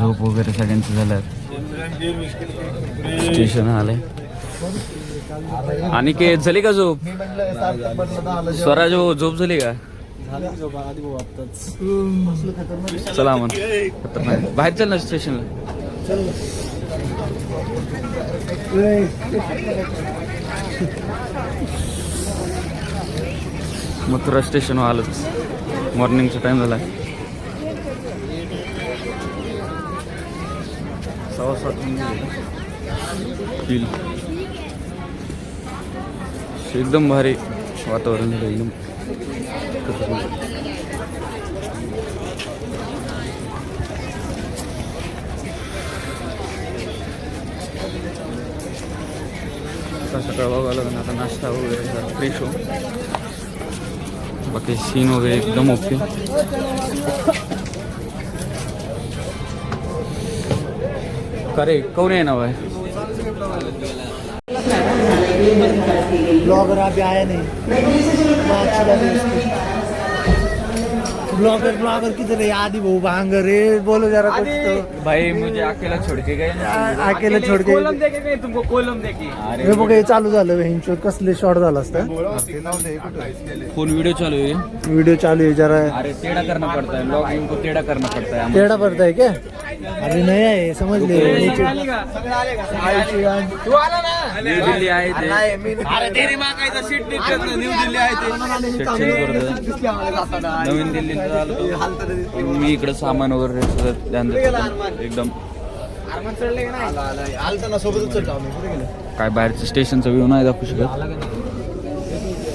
झोप वगैरे सगळ्यांचं झालं. स्टेशन आलंय. आणि के झाली का झोप? स्वराज झोप झाली का? चला मग बाहेर चल ना स्टेशनला. मथुरा स्टेशन आलंच. मॉर्निंगचा टाइम झाला. 6:15 एकदम भारी वातावरण एकदम. सकाळ बघायला लागला. आता नाश्ता वगैरे फ्रेश हो. बाकी सीन वगैरे एकदम ओके. करे कौन आहे नाव आहे? ब्लॉगर अभी आया नहीं. ब्लॉगर किधर है? आदि बहु भांगर रे, बोलो जरा कुछ तो. भाई मुझे अकेला छोड़ के गए. अकेला छोड़ के कोलम देके गए तुमको. कोलम देके हे बघ हे चालू झालं. वेंचर कसले शॉर्ट झाला असता. फोन वीडियो चालू है. व्हिडिओ चालू है जरा. अरे टेढ़ा करना पड़ता है. लॉगिंग को टेढ़ा करना पड़ता है. टेढ़ा पड़ता है क्या? अरे नहीं है समझ ले. तू आला ना. न्यू दिल्ली आहे ते. अरे तेरी माँ का इधर सीट निकल न्यू दिल्ली आहे ते. नवीन दिल्लीला आलो. मी इकडे सामान वगैरे सगळं ध्यान देतो एकदम. काय बाहेरचं स्टेशनचा व्ह्यू नाही दाखवू शकत.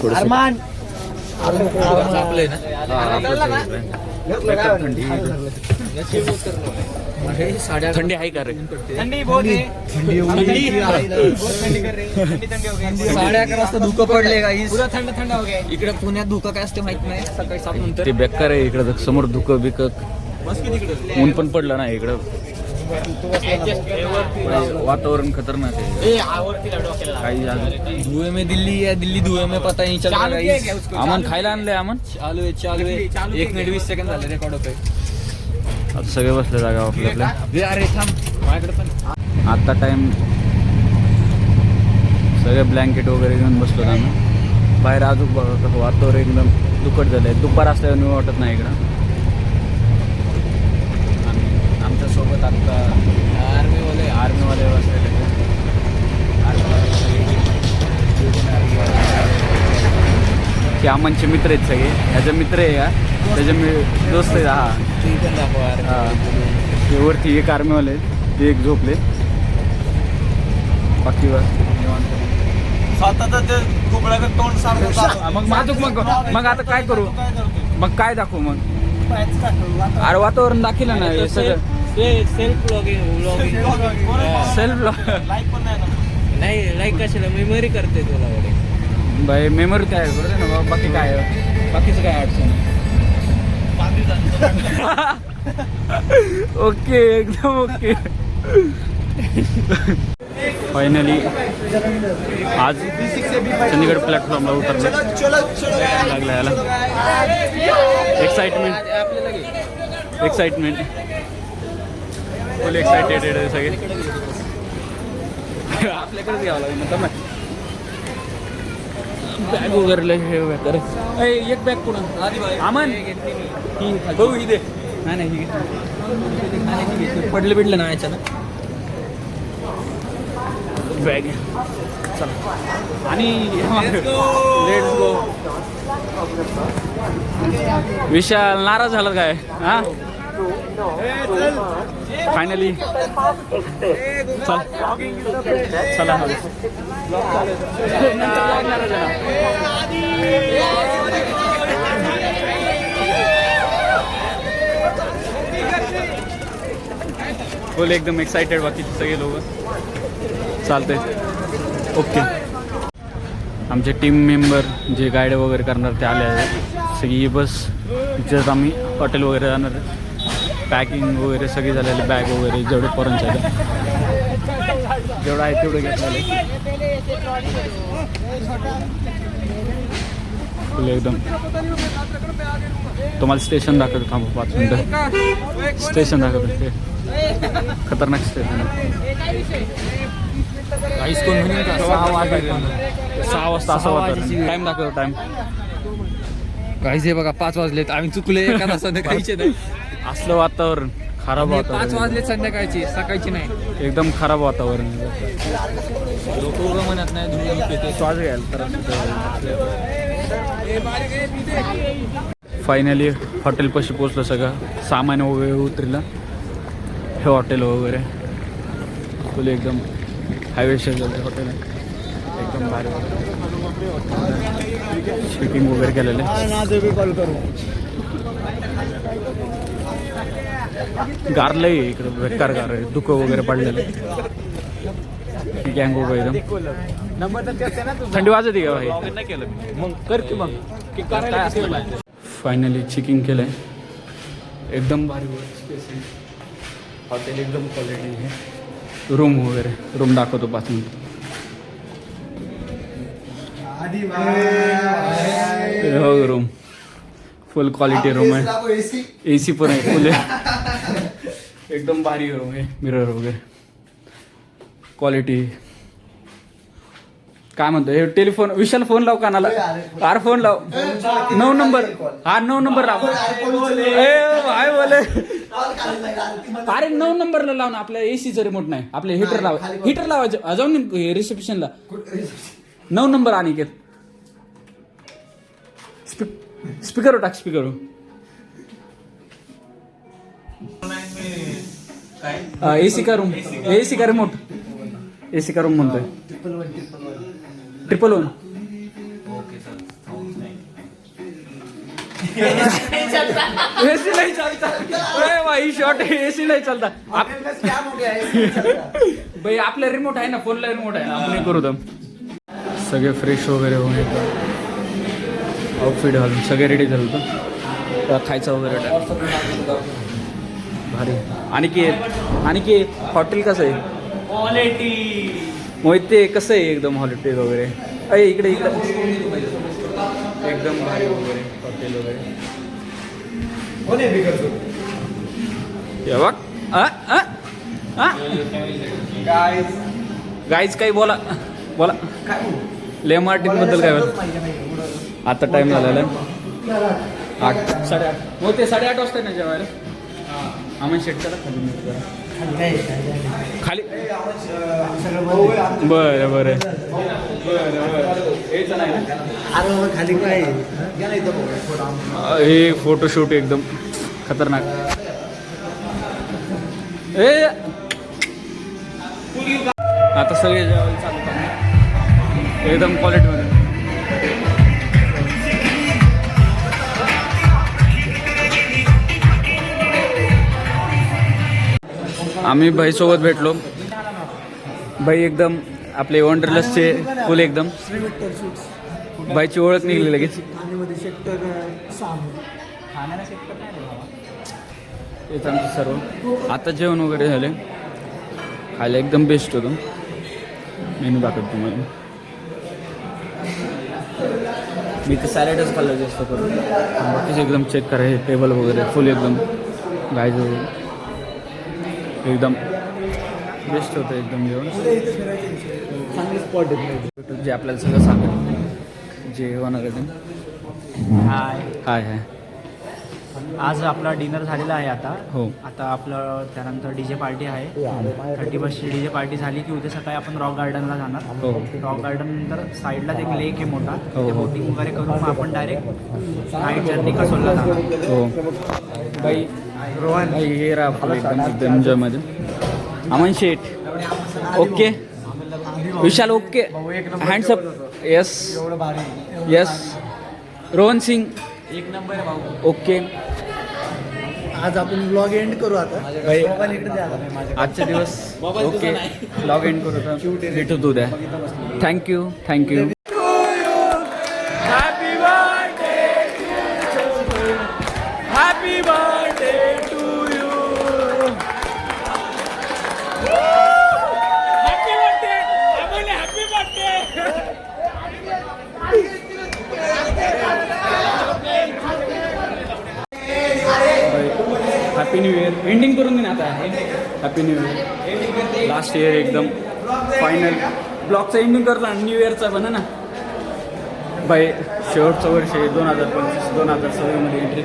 थोडं थंडी आहे का रे? थंडी बहुत है. थंडी 11:30 वाजता धुकं पडले गाईस. पुरा थंड हो गया. इकडे पुण्यात धुकं काय असते माहित नाही. सकाळी 7 नंतर ते बेकार आहे इकडं. समोर धुकं बिकक ऊन पण पडलं ना इकडं. वातावरण खतरनाक आहे. काही धुए में दिल्ली है. दिल्ली धुए में पता नहीं चल रहा है. अमन खायला आणलंय. अमन चालू है 1 मिनिट 20 सेकंड झाले रेकॉर्ड होतोय. आता सगळे बसले जागा आपल्या. अरे थांब माझ्याकडे पण. आता टाइम सगळे ब्लँकेट वगैरे घेऊन बसलो आम्ही. बाहेर अजून बघा कसं वातावरण एकदम दुखट झालं आहे. दुपार असल्यावर वाटत नाही इकडं. आणि आमच्यासोबत आता आर्मीवाले बसलेले. ते अमनचे मित्र आहेत सगळे. ह्याचे मित्र आहे का? त्याचे मी दोस्त आहे. हा ते वरती एक आर्मीवाले आहेत. ते एक झोपले. बाकी बस तोंड मग माझं मग आता काय करू? मग काय दाखवू मग? अरे वातावरण दाखवलं ना हे सगळं. सेल्फ ब्लॉगिंग सेल्फ नाही लाईक कशाला मेमरी करते तुला वगैरे. बाई मेमरी काय बरं ना. बाकी काय बाकीचं काय अडचण. ओके एकदम ओके. फायनली आज चंदीगड प्लॅटफॉर्मला उतरलं. लागला याला एक्साइटमेंट फुल एक्साइटेड आहे सगळे. आपल्याकडेच घ्यावं लागेल नंतर ना. बॅग वगैरे हे कर. एक बॅग पुढं अमन हो ही दे. नाही ही पडलं बिडलं ना याच्यानं. बॅग चला. आणि लेट्स गो. विशाल नाराज झाला काय? हा फायनली चला. फुल एकदम एक्साइटेड बाकीचे सगळे लोक. चालतंय ओके. आमचे टीम मेंबर जे गाईड वगैरे करणार ते आले आहेत. सगळी बस तिच्यात आम्ही हॉटेल वगैरे जाणार. पॅकिंग वगैरे सगळी झालेली. बॅग वगैरे जेवढे पोरांचे आहेत जेवढं आहे तेवढं घेतलेलं. फुल एकदम. तुम्हाला स्टेशन दाखवतो. थांबा 5 मिनटं. स्टेशन दाखवतो. खतरनाक स्टेप आहे. काहीच कोण म्हणेल का 6 वाजले 6 वाजता असं वाटतं. टाइम दाखव टाइम. काहीच हे बघा 5 वाजलेत आम्ही चुकले एका तासाने काहीचे नाही. असलं वातावरण खराब 5 वातावरण वाजलेत संध्याकाळची सकाळची नाही. एकदम खराब वातावरण. लोक उभं म्हणत नाही दुनिया श्वास घ्यायला तर फायनली हॉटेलपाशी पोचलं. सगळं सामान वगैरे उतरलं. हे हॉटेल वगैरे फुल एकदम हायवे शेजारचं हॉटेल आहे. एकदम भारी शूटिंग वगैरे केलेलं आहे. कॉल करू. गारलं आहे इकडं बेकार गार आहे. धुकं वगैरे पडलेलं आहे. गँग वगैरे एकदम थंडी वाजते का भाई? नाही केलं मग कर की मग. फायनली चेकिंग केलं आहे. एकदम भारी स्पेस आहे. हॉटेल एकदम क्वालिटी आहे. रूम वगैरे रूम दाखवतो 5 मिनिट. हो रूम फुल क्वालिटी रूम आहे. AC पण आहे फुल आहे. एकदम भारी रूम आहे. मिरर वगैरे क्वालिटी. काय म्हणतो हे टेलिफोन विशाल फोन लाव कानाला. आर फोन लाव. 9 नंबर. हा 9 नंबर लाव. काय बोले अरे 9 नंबरला लाव ना. आपल्या ACचं रिमोट नाही. आपले हिटर लाव. हिटर लावायचं जाऊन रिसेप्शनला 9 नंबर. अनिकेत स्पीकर टाक. स्पीकर AC का रूम. AC का रिमोट. AC का रूम म्हणतोय. 111. AC नहीं चलता. अरे भाई शॉर्ट AC नहीं चलता. भाई आपला रिमोट आहे ना. फोनला रिमोट आहे ना. आपण करू दम. सगळे फ्रेश वगैरे होऊन येतात. आउटफिट घालून सगळे रेडी झालं होतं. खायचं वगैरे भारी. आणि हॉटेल कसं आहे. क्वालिटी मोहिते कसं आहे एकदम हॉलिडे वगैरे. अरे इकडे एकदम भारी वगैरे हॉटेल वगैरे. गाईज काही बोला ले मार्टिन बद्दल काय बोल. आता टाइम झालेला आहे 8 8:30. हो ते 8:30 वाजता ना जेवायला. आम्ही शेटच्याला खाली बरं बरं खाली काय हे फोटोशूट एकदम खतरनाक. आता सगळे जेवायला चालू करणार एकदम क्वालिटीमध्ये. आम्ही भाईसोबत भेटलो. भाई एकदम आपले वंडरलसचे फुल एकदम. बाईची ओळख निघली लगेच. तेच आमचं सर्व. आता जेवण वगैरे झाले. खायला एकदम बेस्ट होतं. मेनू दाखवतो तुम्हाला. मी तर सॅलडच खाल्लं जास्त करून. बाकीचे एकदम चेक करा. हे टेबल वगैरे फुल एकदम गायचं एकदम बेस्ट होतं एकदम जेवण. चांगले स्पॉट आहेत. जे आपल्याला सगळं सांगेल जे होणार आहे. हाय हाय हाय. आज आपला डिनर झालेला आहे आता. हो. आता आपलं त्यानंतर DJ पार्टी आहे. 31st DJ पार्टी झाली की उद्या सकाळी आपण रॉक गार्डनला जाणार. हो. रॉक गार्डन नंतर साईडलाच एक लेक आहे मोठा. हो. बोटिंग वगैरे करून मग आपण डायरेक्ट नाईट जर्नी कसोलला जाणार. हो बाई रोहन भाई हे राहा आपलं एकदम एन्जॉयमध्ये. Aman Seth okay. Vishal okay. Hands up. Yes yes. Rohan Singh एक नंबर आहे भाऊ. ओके. आज आपण ब्लॉग एंड करू आता. भाई मोबाईल इकडे द्या. आजचे दिवस ओके. लॉग इन करू तर भेटू तू द्या. Thank you. Happy birthday happy birthday to you. Happy birthday happy birthday. Happy new year. Ending करून दे ना आता. Happy new year. Last year एकदम फायनल ब्लॉगचं एंडिंग करतो आणि न्यू इयरचा पण ना बाई. शेवटचं वर्ष आहे 2025. 2026मध्ये एंट्री.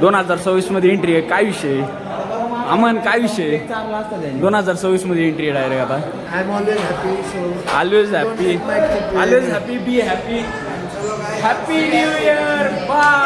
2026मध्ये एंट्री आहे. काय विषय अमन, काय विषय 2026मध्ये एंट्री आहे डायरेक्ट आता. I am always happy. So always happy. Always happy. Be happy. Happy new year. Bye.